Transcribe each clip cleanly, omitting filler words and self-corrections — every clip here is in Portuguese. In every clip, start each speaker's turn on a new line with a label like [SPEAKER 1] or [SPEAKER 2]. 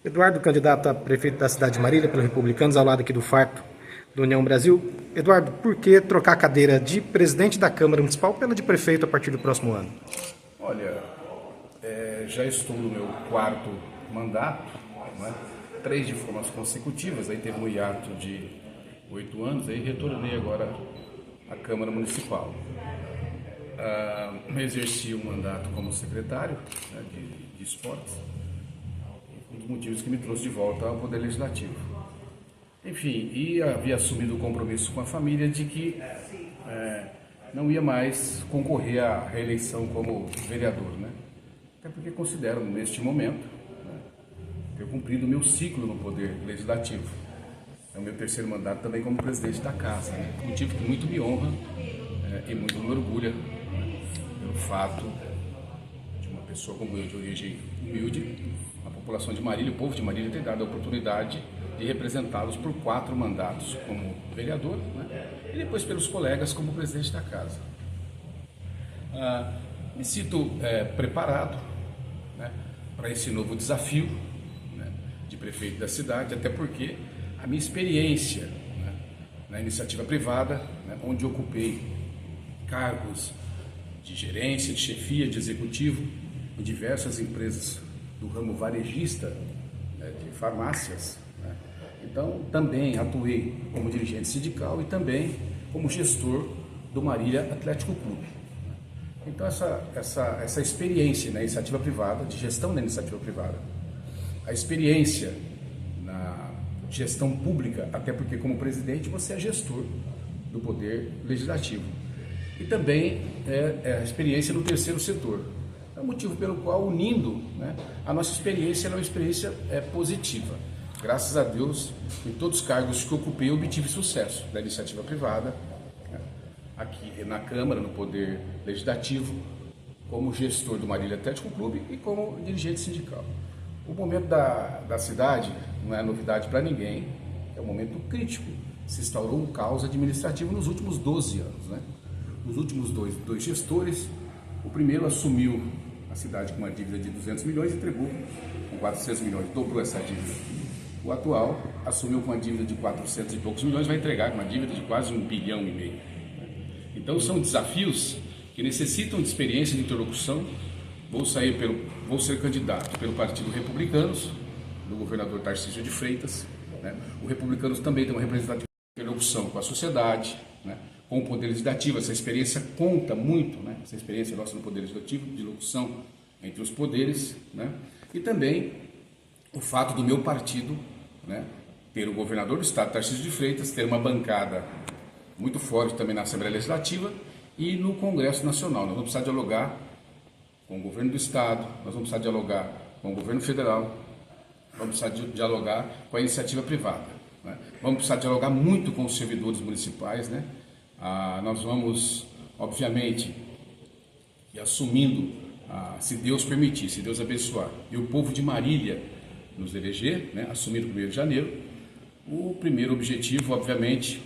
[SPEAKER 1] Eduardo, candidato a prefeito da cidade de Marília pelo Republicanos, ao lado aqui do Farto, do União Brasil. Eduardo, por que trocar a cadeira de presidente da Câmara Municipal pela de prefeito a partir do próximo ano?
[SPEAKER 2] Olha, já estou no meu quarto mandato, né? 3 de formas consecutivas, aí teve um hiato de 8 anos, aí retornei agora à Câmara Municipal. Exerci um mandato como secretário, né, de esportes, um dos motivos que me trouxe de volta ao Poder Legislativo. Enfim, e havia assumido o compromisso com a família de que não ia mais concorrer à reeleição como vereador, né? Até porque considero, neste momento, né, ter cumprido o meu ciclo no Poder Legislativo. É o meu 3º mandato também como presidente da Casa, né? Motivo que muito me honra e muito me orgulha, né, pelo fato de uma pessoa como eu, de origem humilde, a população de Marília, o povo de Marília, ter dado a oportunidade de representá-los por 4 mandatos como vereador, né, e depois pelos colegas como presidente da Casa. Me sinto preparado, né, para esse novo desafio, né, de prefeito da cidade, até porque a minha experiência, né, na iniciativa privada, né, onde ocupei cargos de gerência, de chefia, de executivo em diversas empresas do ramo varejista, né, de farmácias, né. Então também atuei como dirigente sindical e também como gestor do Marília Atlético Clube. Então essa experiência na iniciativa privada, de gestão da iniciativa privada, a experiência na gestão pública, até porque como presidente você é gestor do Poder Legislativo, e também a experiência no terceiro setor. É o motivo pelo qual, unindo, né, a nossa experiência é uma experiência positiva. Graças a Deus, em todos os cargos que ocupei, eu obtive sucesso da iniciativa privada, né, aqui na Câmara, no Poder Legislativo, como gestor do Marília Atlético Clube e como dirigente sindical. O momento da cidade não é novidade para ninguém, é um momento crítico. Se instaurou um caos administrativo nos últimos 12 anos, né? Os últimos dois gestores, o primeiro assumiu a cidade com uma dívida de 200 milhões e entregou com 400 milhões, dobrou essa dívida. O atual assumiu com uma dívida de 400 e poucos milhões, vai entregar com uma dívida de quase 1,5 bilhão. Então são desafios que necessitam de experiência de interlocução. Vou ser candidato pelo Partido Republicanos, do governador Tarcísio de Freitas, né? O Republicanos também tem uma representativa de interlocução com a sociedade, né, com o Poder Legislativo. Essa experiência conta muito, né? Essa experiência nossa no Poder Legislativo, de locução entre os poderes, né? E também o fato do meu partido, né, ter o governador do estado, Tarcísio de Freitas, ter uma bancada muito forte também na Assembleia Legislativa e no Congresso Nacional. Nós vamos precisar dialogar com o governo do estado, nós vamos precisar dialogar com o governo federal, vamos precisar dialogar com a iniciativa privada, né? Vamos precisar dialogar muito com os servidores municipais, né? Nós vamos, obviamente, e assumindo, se Deus permitir, se Deus abençoar, e o povo de Marília nos eleger, né, assumir o 1º de janeiro, o primeiro objetivo, obviamente,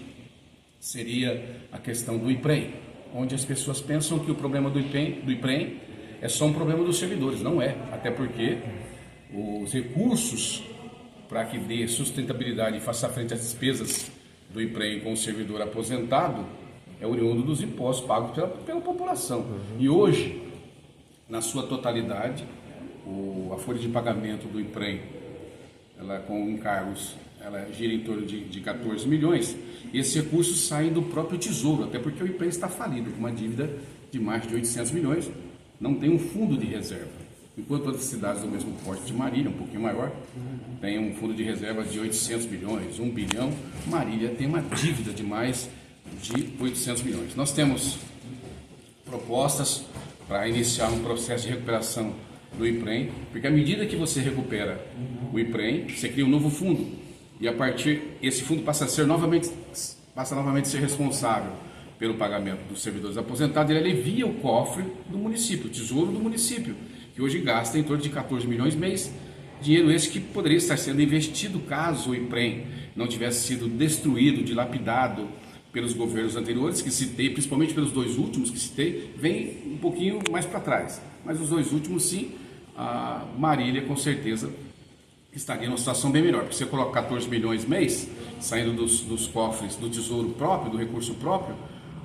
[SPEAKER 2] seria a questão do IPREM, onde as pessoas pensam que o problema do IPREM é só um problema dos servidores. Não é, até porque os recursos para que dê sustentabilidade e faça frente às despesas do IPREM com o servidor aposentado é oriundo dos impostos pagos pela população. E hoje, na sua totalidade, a folha de pagamento do IPREM, ela com encargos, ela gira em torno de 14 milhões, e esses recursos saem do próprio Tesouro, até porque o IPREM está falido, com uma dívida de mais de 800 milhões, não tem um fundo de reserva. Enquanto outras cidades do mesmo porte de Marília, um pouquinho maior, tem um fundo de reserva de 800 milhões, 1 bilhão, Marília tem uma dívida de mais de 800 milhões. Nós temos propostas para iniciar um processo de recuperação do IPREM, porque à medida que você recupera o IPREM, você cria um novo fundo, e a partir esse fundo passa novamente a ser responsável pelo pagamento dos servidores aposentados. Ele alivia o cofre do município, o tesouro do município, que hoje gasta em torno de 14 milhões mês, dinheiro esse que poderia estar sendo investido caso o IPREM não tivesse sido destruído, dilapidado pelos governos anteriores, que citei, principalmente pelos 2 últimos que citei, vem um pouquinho mais para trás, mas os 2 últimos sim, a Marília com certeza estaria numa situação bem melhor. Porque você coloca 14 milhões mês, saindo dos cofres do tesouro próprio, do recurso próprio,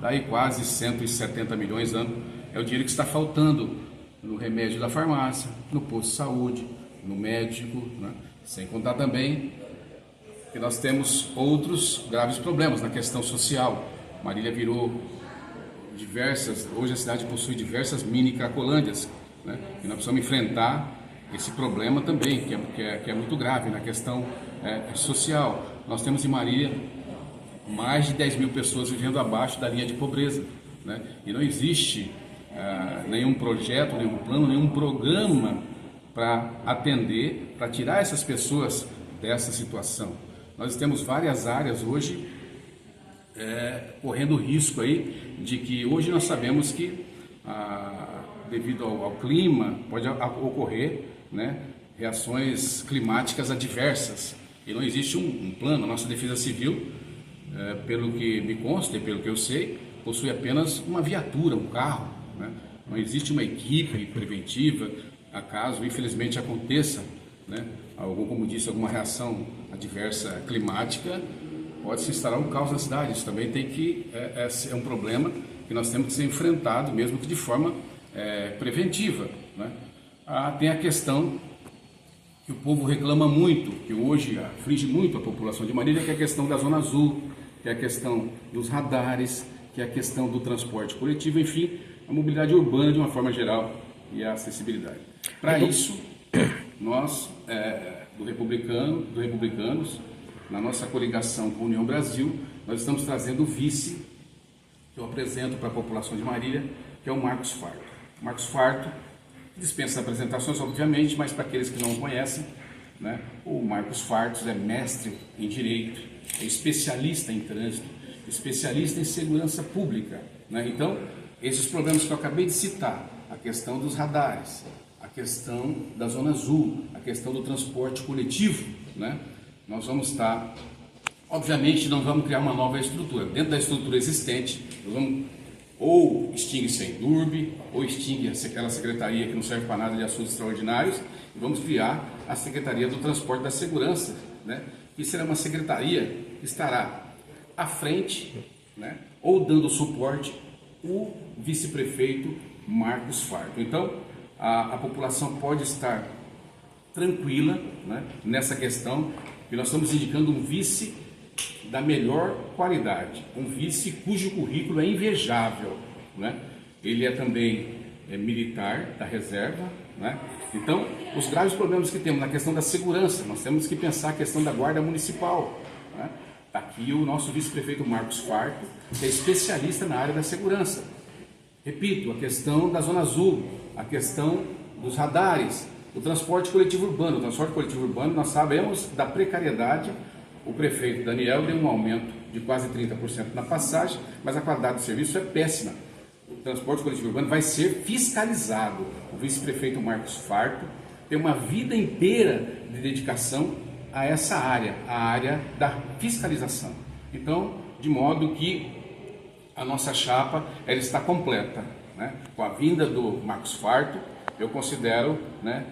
[SPEAKER 2] daí quase 170 milhões ano. É o dinheiro que está faltando no remédio da farmácia, no posto de saúde, no médico, né? Sem contar também que nós temos outros graves problemas na questão social. Marília virou hoje a cidade possui diversas mini cracolândias, né? E nós precisamos enfrentar esse problema também, que é muito grave na questão social. Nós temos em Marília mais de 10 mil pessoas vivendo abaixo da linha de pobreza, né? E não existe nenhum projeto, nenhum plano, nenhum programa para atender, para tirar essas pessoas dessa situação. Nós temos várias áreas hoje correndo risco aí de que hoje nós sabemos que devido ao clima pode ocorrer, né, reações climáticas adversas e não existe um plano. A nossa Defesa Civil, pelo que me consta e pelo que eu sei, possui apenas uma viatura, um carro, né? Não existe uma equipe preventiva acaso infelizmente aconteça, né, como disse, alguma reação adversa climática, pode se instalar um caos na cidade. Isso também é um problema que nós temos que ser enfrentado, mesmo que de forma preventiva, né? Tem a questão que o povo reclama muito, que hoje aflige muito a população de Marília, que é a questão da Zona Azul, que é a questão dos radares, que é a questão do transporte coletivo, enfim, a mobilidade urbana de uma forma geral e a acessibilidade. Para isso, nós, do Republicanos, na nossa coligação com a União Brasil, nós estamos trazendo o vice que eu apresento para a população de Marília, que é o Marcos Farto. Marcos Farto dispensa apresentações, obviamente, mas para aqueles que não o conhecem, né, o Marcos Farto é mestre em Direito, é especialista em trânsito, especialista em segurança pública, né? Então, esses problemas que eu acabei de citar, a questão dos radares, a questão da Zona Azul, a questão do transporte coletivo, né? Nós vamos estar, obviamente, não vamos criar uma nova estrutura. Dentro da estrutura existente, nós vamos ou extingue-se a Endurbe, ou extingue aquela secretaria que não serve para nada de assuntos extraordinários, e vamos criar a Secretaria do Transporte da Segurança, né? Que será uma secretaria que estará à frente, né, ou dando suporte o vice-prefeito Marcos Farto. Então, a população pode estar tranquila, né, nessa questão, que nós estamos indicando um vice da melhor qualidade, um vice cujo currículo é invejável, né? Ele é também militar da reserva, né? Então, os graves problemas que temos na questão da segurança, nós temos que pensar a questão da guarda municipal, né? Está aqui o nosso vice-prefeito Marcos Farto, que é especialista na área da segurança. Repito, a questão da Zona Azul, a questão dos radares, o transporte coletivo urbano. O transporte coletivo urbano, nós sabemos da precariedade. O prefeito Daniel deu um aumento de quase 30% na passagem, mas a qualidade do serviço é péssima. O transporte coletivo urbano vai ser fiscalizado. O vice-prefeito Marcos Farto tem uma vida inteira de dedicação a essa área, a área da fiscalização. Então, de modo que a nossa chapa ela está completa, né? Com a vinda do Marcos Farto, eu considero, né,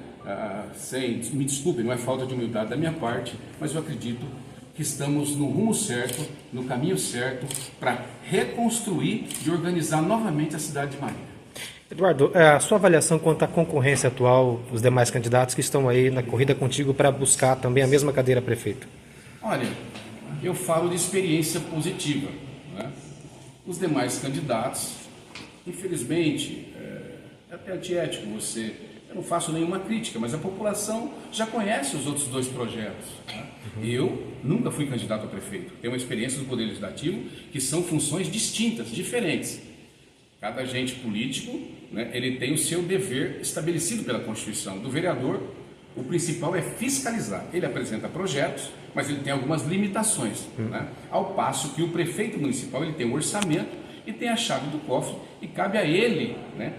[SPEAKER 2] me desculpe, não é falta de humildade da minha parte, mas eu acredito que estamos no rumo certo, no caminho certo, para reconstruir e organizar novamente a cidade de Marília.
[SPEAKER 1] Eduardo, a sua avaliação quanto à concorrência atual, os demais candidatos que estão aí na corrida contigo para buscar também a mesma cadeira a prefeito?
[SPEAKER 2] Olha, eu falo de experiência positiva, né? Os demais candidatos, infelizmente, é até antiético eu não faço nenhuma crítica, mas a população já conhece os outros dois projetos, né? Eu nunca fui candidato a prefeito, tenho uma experiência do Poder Legislativo que são funções distintas, diferentes. Cada agente político, né, ele tem o seu dever estabelecido pela Constituição. Do vereador, o principal é fiscalizar. Ele apresenta projetos, mas ele tem algumas limitações, né? Ao passo que o prefeito municipal ele tem um orçamento e tem a chave do cofre e cabe a ele, né,